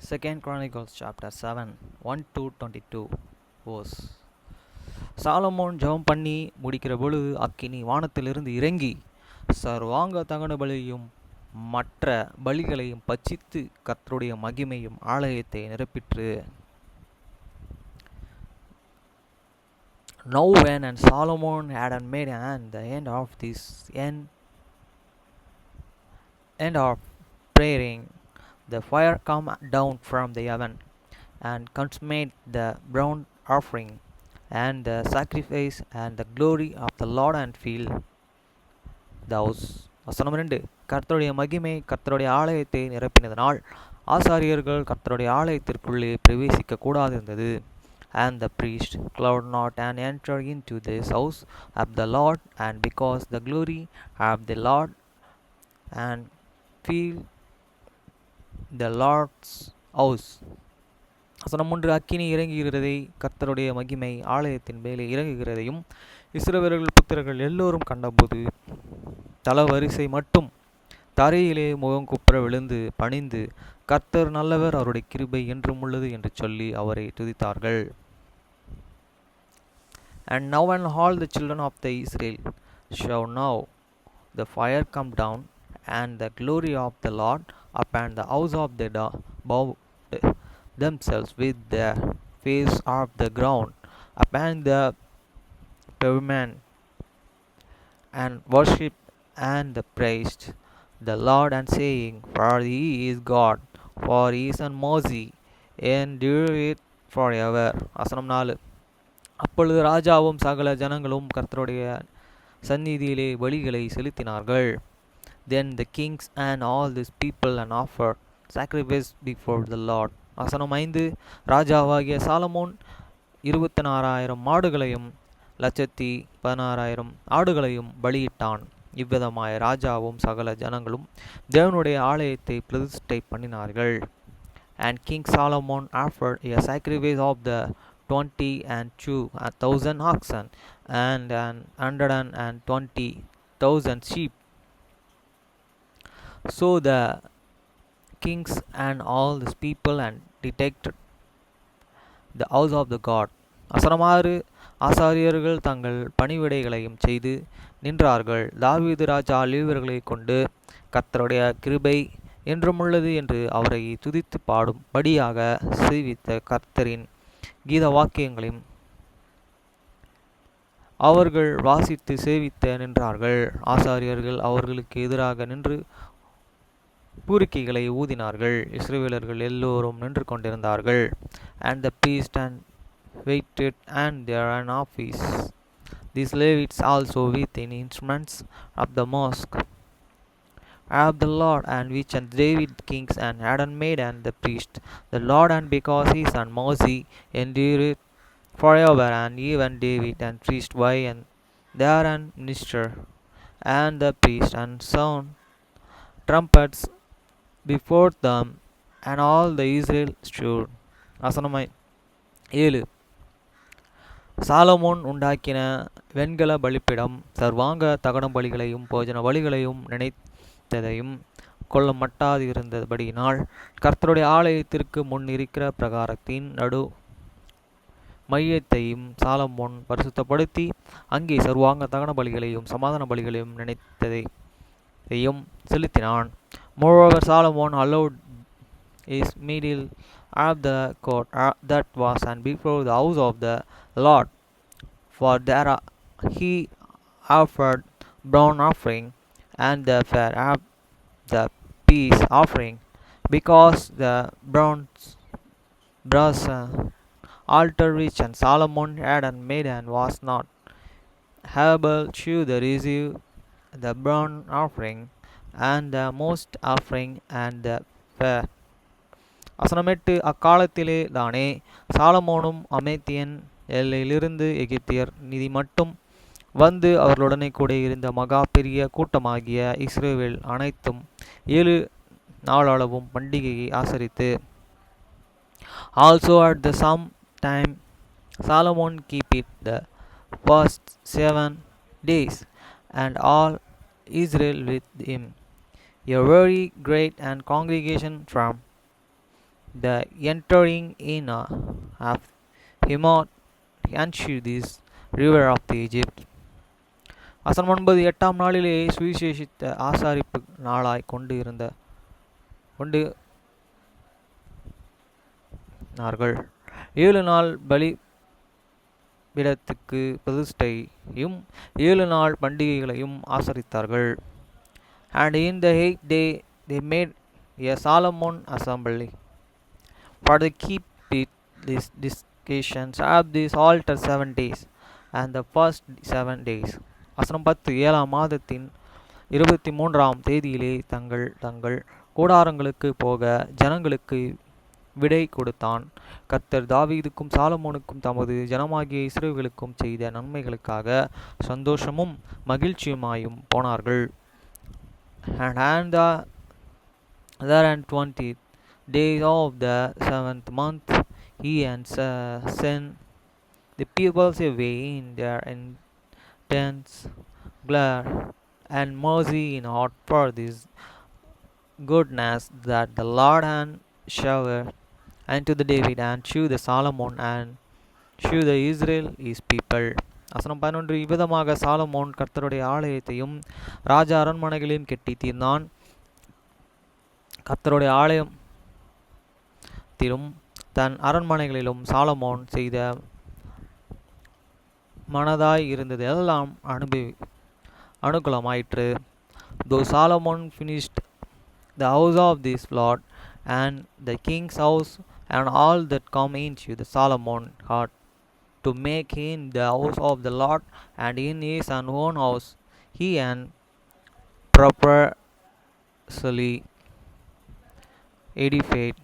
Second Chronicles chapter 7 1 to 22 verse. Solomon ஜெபம் பண்ணி முடிக்கிற பொழுது அக்கினி வானத்திலிருந்து இறங்கி சர்வாங்க தகன பலியையும் மற்ற பலிகளையும் பட்சித்து கர்த்தருடைய மகிமையும் ஆலயத்தை நிரப்பிற்று. Now when and Solomon had made an the end of this end of praying, the fire come down from the heaven and consumed the burnt offering and the sacrifice, and the glory of the Lord and filled the house. வசனம் 2. கர்த்தருடைய மகிமை கர்த்தருடைய ஆலயத்தை நிரப்பினதனால் ஆசாரியர்கள் கர்த்தருடைய ஆலயத்திற்குள்ளே பிரவேசிக்க கூடாதிருந்தது. And the priest could not and enter into this house of the Lord, and because the glory of the Lord and filled the Lord's house. வசனம் 3. அக்கினி இறங்குகிறதை கர்த்தருடைய மகிமை ஆலயத்தின் மேலே இறங்குகிறதையும் இஸ்ரவேலர்கள் புத்திரர்கள் எல்லோரும் கண்டபோது தலவரிசை மட்டும் தரையிலே முகங்குப்புற விழுந்து பணிந்து கர்த்தர் நல்லவர், அவருடைய கிருபை என்றும் உள்ளது என்று சொல்லி அவரை துதித்தார்கள். And now when all the children of the Israel shall know the fire come down and the glory of the Lord upon the house of the bowed themselves with their face off the ground upon the pavement, and worship and praised the Lord, and saying, For he is God, for his mercy endureth forever. வசனம் 4. அப்பொழுது ராஜாவும் சகல ஜனங்களும் கர்த்தருடைய சந்நிதியிலே பலிகளை செலுத்தினார்கள். Then the kings and all these people and offered sacrifice before the Lord. வசனம் 5. ராஜாவாகிய சாலமோன் 24,000 மாடுகளையும் 116,000 ஆடுகளையும் பலியிட்டான். இவ்விதமாய் ராஜாவும் சகல ஜனங்களும் தேவனுடைய ஆலயத்தை பிரதிஷ்டை பண்ணினார்கள். And King Solomon offered a sacrifice of the 22,000 oxen and 120,000 sheep. So the kings and all the people and detected the house of the God. வசனம் 6. ஆசாரியர்கள் தங்கள் பணிவிடைகளையும் செய்து நின்றார்கள். தாவீது ராஜா லேவியர்களை கொண்டு கர்த்தருடைய கிருபை என்றும் உள்ளது என்று அவரை துதித்து பாடும்படியாக செய்வித்த கர்த்தரின் கீத வாக்கியங்களையும் அவர்கள் வாசித்து சேவித்த நின்றார்கள். ஆசாரியர்கள் அவர்களுக்கு எதிராக நின்று பூரிக்கைகளை ஊதினார்கள். இஸ்ரவேலர்கள் எல்லோரும் நின்று கொண்டிருந்தார்கள். And the priest and waited and their an office. These Levites also with in instruments of the mosque of the Lord, and which and David kings and Adam made and the priest the Lord, and because his son mercy endureth forever, and even David and priest by and there and minister, and the priest and sound trumpets before them, and all the Israel stood. வசனம் 7. Solomon உண்டாக்கின வெண்கல பலிப்பிடம் சர்வாங்க தகன பலிகளையும் போஜன பலிகளையும் நினைத்ததையும் கொள்ள மட்டாதிருந்தபடியினால் கர்த்தருடைய ஆலயத்திற்கு முன் இருக்கிற பிரகாரத்தின் நடு மையத்தையும் சாலமோன் பரிசுத்தப்படுத்தி அங்கே சர்வாங்க தகன பலிகளையும் சமாதான பலிகளையும் நினைத்ததையும் செலுத்தினான். Moreover, Solomon allowed his middle of the court that was and before the house of the Lord, for there he offered burnt offering and the fat of the peace offering, because the brass altar which and Solomon had made and was not able to receive the burnt offering and the most offering and the fat. வசனம் 8. அக்காலத்திலே தானே சாலமோனும் அமேத்தியன் எல்லையிலிருந்து எகிப்தியர் நிதி மட்டும் வந்து அவர்களுடனே கூட இருந்த மகா பெரிய கூட்டமாகிய இஸ்ரவேல் அனைத்தும் 7 நாளளவும் பண்டிகையை ஆசரித்து, Also at the same time Solomon keep it the first 7 days, and all Israel with him, a very great and congregation from the entering in of Hemot and this river of the Egypt. வசனம் 9 8ஆம் நாளிலே சுவிசேஷித்த ஆசாரிப்பு நாளாய் கொண்டிருந்தார்கள். 7 நாள் பலிபீடத்துக்கு பிரதிஷ்டையும் 7 நாள் பண்டிகைகளையும் ஆசரித்தார்கள். And in the 8th day they made a solemn assembly for to keep these discussions of this altar 7 days and the first 7 days. வசனம் 10 7ஆம் மாதத்தின் 23ஆம் தேதியிலே தங்கள் கூடாரங்களுக்கு போக ஜனங்களுக்கு விடை கொடுத்தான். கர்த்தர் தாவீதுக்கும் சாலமோனுக்கும் தமது ஜனமாகிய இஸ்ரவேலுக்கும் செய்த நன்மைகளுக்காக சந்தோஷமும் மகிழ்ச்சியுமாயும் போனார்கள். And the 20th day of the 7th month he sent the peoples away in their intense glare and mercy in heart for this goodness that the Lord had showered unto the David and to the Solomon and to the Israel his people. வசனம் 11 இவ்விதமாக Solomon கர்த்தருடைய ஆலயத்தையும் ராஜ அரண்மனைகளையும் கட்டி தீர்ந்தான். கர்த்தருடைய ஆலயத்திலும் தன் அரண்மனைகளிலும் Solomon செய்த மனதாய் இருந்தது எல்லாம் அனுகூலமாயிற்று. Though Solomon finished the house of this Lord and the king's house and all that come into the Solomon heart to make in the house of the Lord and in his own house he and purposely edified.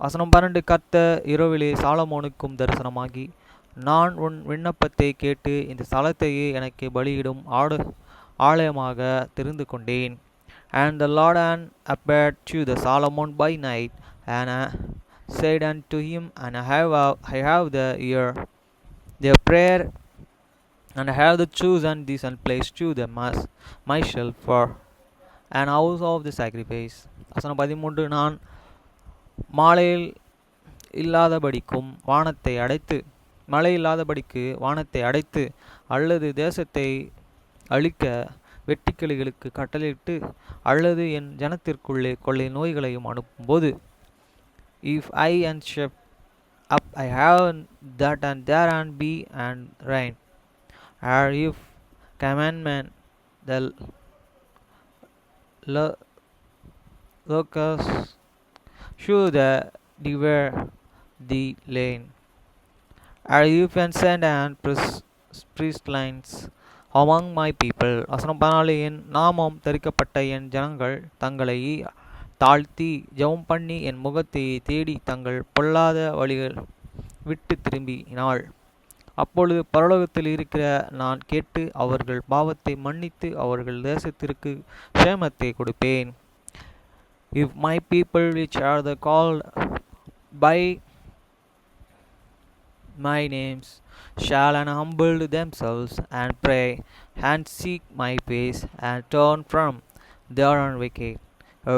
வசனம் 12 கர்த்தர் இரவிலே சாலமோனுக்கும் தரிசனமாகி, நான் உன் விண்ணப்பத்தை கேட்டு இந்த ஸ்தலத்தையே எனக்கு பலியிடும் ஆலயமாக தெரிந்து கொண்டேன். And the Lord appeared to the Solomon by night and said unto him, and I have the ear their prayer, and I have the chosen this and placed to the myself for an house of the sacrifice. வசனம் 13 நான் மழை இல்லாதபடிக்கு வானத்தை அடைத்து அல்லது தேசத்தை அழிக்க வெட்டுக்கிளிகளுக்கு கட்டளையிட்டு அல்லது என் ஜனத்திற்குள்ளே கொள்ளை நோய்களையும் அனுப்பும்போது, if I and shut up I have that and there and be and rain, or if commandment the locusts should devour the land, or if and send and pestilence among my people. வசனம் 14 என் நாமம் தரிக்கப்பட்ட என் ஜனங்கள் தங்களை தாழ்த்தி ஜெபம் பண்ணி என் முகத்தை தேடி தங்கள் பொல்லாத வழிகள் விட்டு திரும்பினாள், அப்பொழுது பரலோகத்தில் இருக்கிற நான் கேட்டு அவர்கள் பாவத்தை மன்னித்து அவர்கள் தேசத்திற்கு சேமத்தை கொடுப்பேன். If my people which are the called by my names shall and humble themselves and pray and seek my face and turn from their own wicked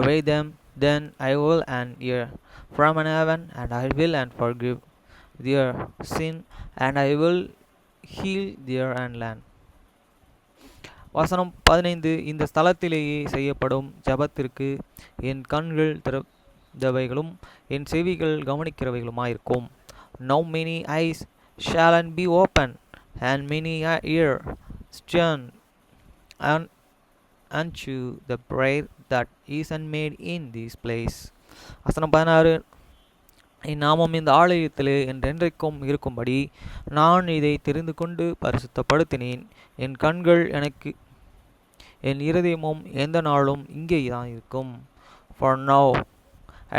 way then I will and hear from heaven and I will and forgive their sin and I will heal their land. வசனம் 15 இந்த ஸ்தலத்திலேயே செய்யப்படும் ஜபத்திற்கு என் கண்கள் திறந்தவைகளும் என் செவிகள் கவனிக்கிறவைகளுமாயிருக்கும். Now many eyes shall be opened and many ears turned unto the prayer that is made in this place. வசனம் 16 என் நாமம் இந்த ஆலயத்திலே என்றென்றைக்கும் இருக்கும்படி நான் இதை தெரிந்து கொண்டு பரிசுத்தப்படுத்தினேன். என் கண்கள் எனக்கு என் இருதயமும் எந்த நாளும் இங்கே தான் இருக்கும். For now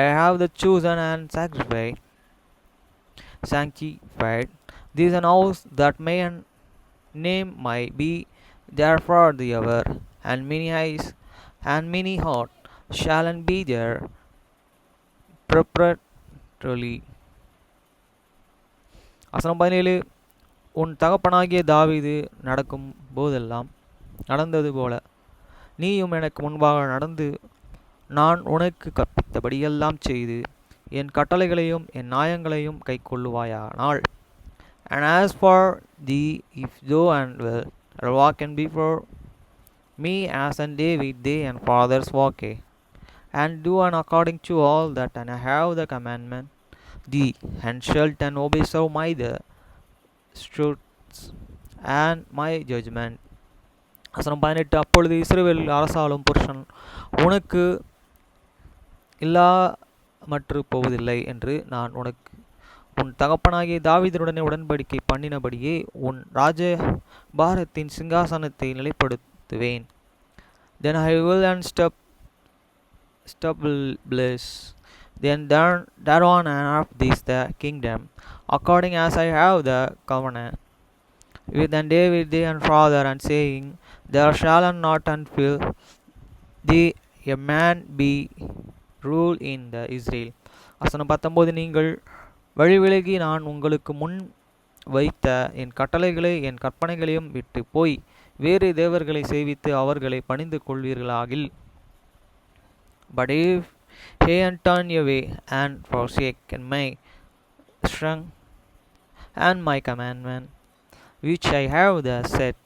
I have the chosen and sanctified this an house that my name might be there for the ever, and many eyes and many heart shall be there perpetually. வசனம் 17 உன் தகப்பனாகிய தாவீது நடந்தது போல நீயும் எனக்கு முன்பாக நடந்து நான் உனக்கு கற்பித்தபடியெல்லாம் செய்து என் கட்டளைகளையும் என் நியாயங்களையும் கைக்கொள்ளுவாயானால். And as for thee, if thou and will walk in before me as and David they and fathers walk, and do and according to all that and I have the commandment thee, and shalt and obey so my the statutes and my judgment. வசனம் 18. அப்பொழுது இஸ்ரவேல் அரசாளும் புருஷன் உனக்கு இல்லாமற்று போவதில்லை என்று நான் உனக்கு உன் தகப்பனாகிய தாவீதுடனே உடன்படிக்கை பண்ணினபடியே உன் ராஜபாரத்தின் சிங்காசனத்தை நிலைப்படுத்துவேன். Then I will establish then thereon and of this the kingdom, according as I have the covenant with and David their father, and saying, there shall not until thee a man be rule in the Israel. வசனம் 19. நீங்கள் வழிவிலகி நான் உங்களுக்கு முன் வைத்த என் கட்டளைகளை என் கற்பனைகளையும் விட்டு போய் வேறு தேவர்களை சேவித்து அவர்களை பணிந்து கொள்வீர்களாகில். But if he turn away and forsake my strength and my commandment, which I have thus set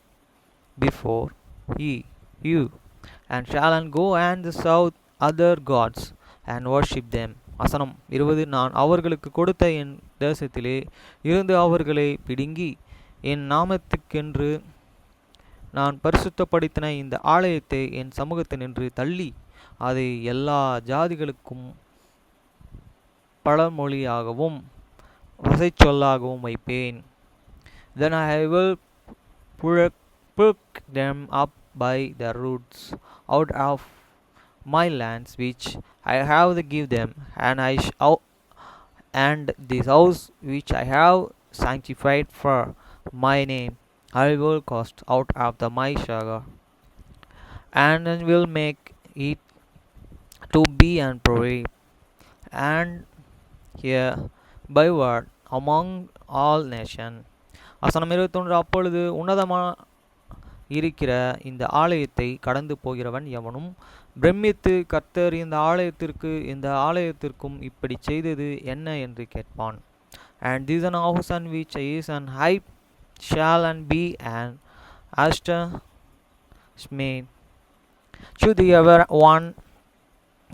before you, and shall go and serve other gods and worship them. வசனம் 20. நான் அவர்களுக்கு கொடுத்த என் தேசத்திலே இருந்து அவர்களை பிடுங்கி என் நாமத்துக்கென்று நான் பரிசுத்தப்படுத்தின இந்த ஆலயத்தை என் சமூகத்தினின்று தள்ளி அதை எல்லா ஜாதிகளுக்கும் பழமொழியாகவும் வசைச்சொல்லாகவும் வைப்பேன். Then I will pluck them up by the roots out of my lands which I have to give them, and this house which I have sanctified for my name I will cast out of my sugar, and will make it to be an proverb and here byword among all nations. வசனம் 21. அப்பொழுது உன்னதமா இருக்கிற இந்த ஆலயத்தை கடந்து போகிறவன் எவனும் பிரமித்து கர்த்தர் இந்த ஆலயத்திற்கும் இப்படி செய்தது என்ன என்று கேட்பான். And this an house and which is an high shall and be an astonishment to the ever one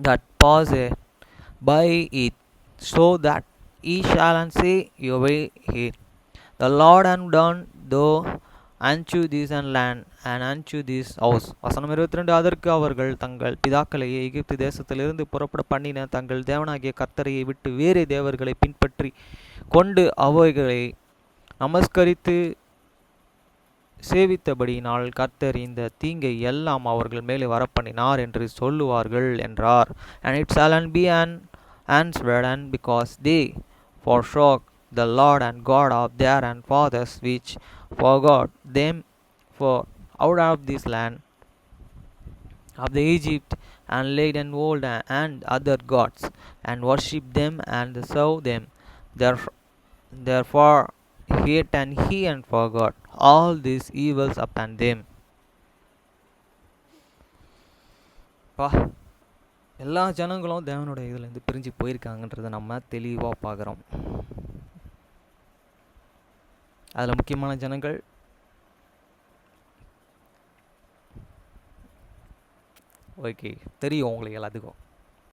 that passeth by it, so that he shall and say away here, the Lord and done though unto this and land and unto this house. வசனம் 22. அதற்கு அவர்கள் தங்கள் பிதாக்களை எகிப்து தேசத்திலிருந்து புறப்பட பண்ணின தங்கள் தேவனாகிய கர்த்தரையை விட்டு வேறு தேவர்களை பின்பற்றி கொண்டு அவைகளை நமஸ்கரித்து சேவித்தபடியினால் கர்த்தர் இந்த தீங்கை எல்லாம் அவர்கள் மேலே வரப்பண்ணினார் என்று சொல்லுவார்கள் என்றார். And it shall be an answered, and because they forsook the Lord and God of their fathers, which forgot them for out of this land of the Egypt, and laid and old and other gods, and worshipped them and served them. Therefore hate and he and forgot all these evils upon them. எல்லா ஜனங்களும் தேவனுடைய இதுலேருந்து பிரிஞ்சு போயிருக்காங்கன்றதை நம்ம தெளிவாக பார்க்குறோம். அதில் முக்கியமான ஜனங்கள் ஓகே தெரியும் உங்களுக்கு எல்லாத்துக்கும்.